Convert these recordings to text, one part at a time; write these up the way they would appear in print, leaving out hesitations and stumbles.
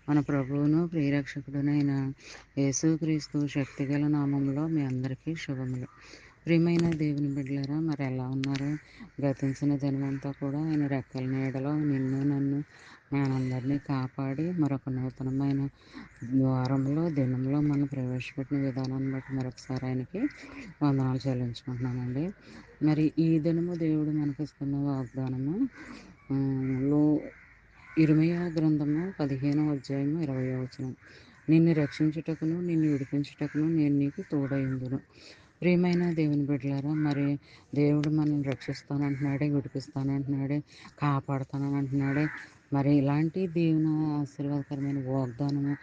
మన ప్రభువును ప్రియరక్షకుడునైన యేసుక్రీస్తు శక్తిగల నామంలో మీ అందరికీ శుభములు. ప్రియమైన దేవుని బిడ్డలారా, మరి ఎలా ఉన్నారు? గతించిన దినమంతా కూడా ఆయన రెక్కల నీడలో నిన్ను నన్ను మనందరినీ కాపాడి మరొక నూతనమైన దినంలో మనం ప్రవేశపెట్టిన విధానాన్ని బట్టి మరొకసారి ఆయనకి వందనాలు చెల్లించుకుంటున్నానండి. మరి ఈ దినము దేవుడు మనకిస్తున్న వాగ్దానము లో ఇర్మీయా గ్రంథము 15వ అధ్యాయము 20వ వచనం. నిన్ను రక్షించుటకును నిన్ను విడిపించుటకును నేను నీకు తోడయుందును. ప్రియమైన దేవుని బిడ్డలారా, మరి దేవుడు మనల్ని రక్షిస్తానంటున్నాడే, విడిపిస్తానంటున్నాడే, కాపాడుతానంటున్నాడే. మరి ఇలాంటి దేవుని ఆశీర్వాదకరమైన వాగ్దానము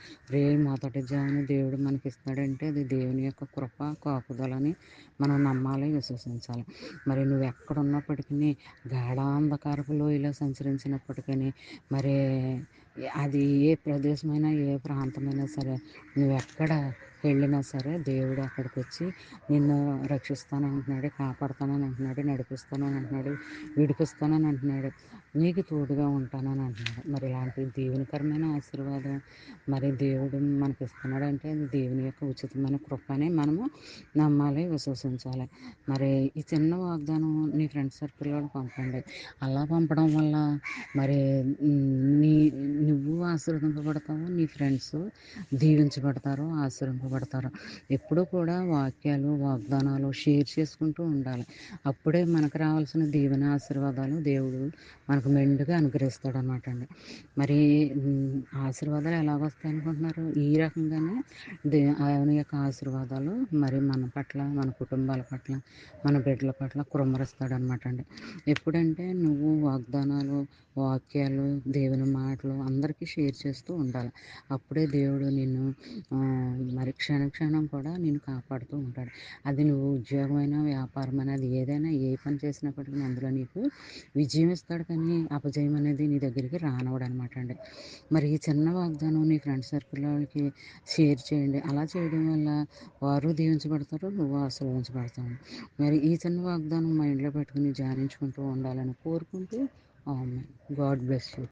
మొదటి జామున దేవుడు మనకిస్తాడంటే అది దేవుని యొక్క కృప కాపుదలని మనం నమ్మాలి, విశ్వసించాలి. మరి నువ్వు ఎక్కడున్నప్పటికీ, గాఢాంధకారపు లోయలో సంచరించినప్పటికీ, మరి అది ఏ ప్రదేశమైనా ఏ ప్రాంతమైనా సరే, నువ్వెక్కడ వెళ్ళినా సరే దేవుడు అక్కడికి వచ్చి నిన్ను రక్షిస్తానంటున్నాడు, కాపాడుతానని అంటున్నాడు, నడిపిస్తానని అంటున్నాడు, విడిపిస్తానని అంటున్నాడు, నీకు తోడుగా ఉంటానని అంటున్నాడు. మరి ఇలాంటి దేవునికరమైన ఆశీర్వాదం మరి దేవుడు మనకి ఇస్తున్నాడంటే అది దేవుని యొక్క ఉచితమైన కృపని మనము నమ్మాలి, విశ్వసించాలి. మరి ఈ చిన్న వాగ్దానం నీ ఫ్రెండ్స్ సర్కిల్లో పంపండి. అలా పంపడం వల్ల మరి నీ నువ్వు ఆశీర్వదింపబడతావు, నీ ఫ్రెండ్స్ దీవించబడతారు, ఆశీర్వింపబడతారు. ఎప్పుడూ కూడా వాగ్దానాలు షేర్ చేసుకుంటూ ఉండాలి. అప్పుడే మనకు రావాల్సిన దీవెన ఆశీర్వాదాలు దేవుడు మనకు మెండుగా అనుగ్రహిస్తాడు అన్నమాట అండి. మరి ఆశీర్వాదాలు ఎలాగొస్తాయి అనుకుంటున్నారు? ఈ రకంగానే ఆయన యొక్క ఆశీర్వాదాలు మరి మన పట్ల, మన కుటుంబాల పట్ల, మన బిడ్డల పట్ల కుమ్మరిస్తాడనమాట అండి. ఎప్పుడంటే నువ్వు వాగ్దానాలు, వాక్యాలు, దేవుని మాటలు అందరికీ షేర్ చేస్తూ ఉండాలి. అప్పుడే దేవుడు నిన్ను మరి క్షణం కూడా నిన్ను కాపాడుతూ ఉంటాడు. అది నువ్వు ఉద్యోగమైన, వ్యాపారమైన, అది ఏదైనా ఏ పని చేసినప్పటికీ అందులో నీకు విజయం ఇస్తాడు, కానీ అపజయం అనేది నీ దగ్గరికి రానివ్వడు అనమాట అండి. మరి ఈ చిన్న వాగ్దానం నీ ఫ్రెండ్స్ సర్కిల్ వాళ్ళకి షేర్ చేయండి. అలా చేయడం వల్ల వారు దీవించబడతారు, నువ్వు ఆశీర్వదించబడతావు. మరి ఈ చిన్న వాగ్దానం మైండ్లో పెట్టుకుని ధ్యానించుకుంటూ ఉండాలని కోరుకుంటూ, గాడ్ బ్లెస్ యూ.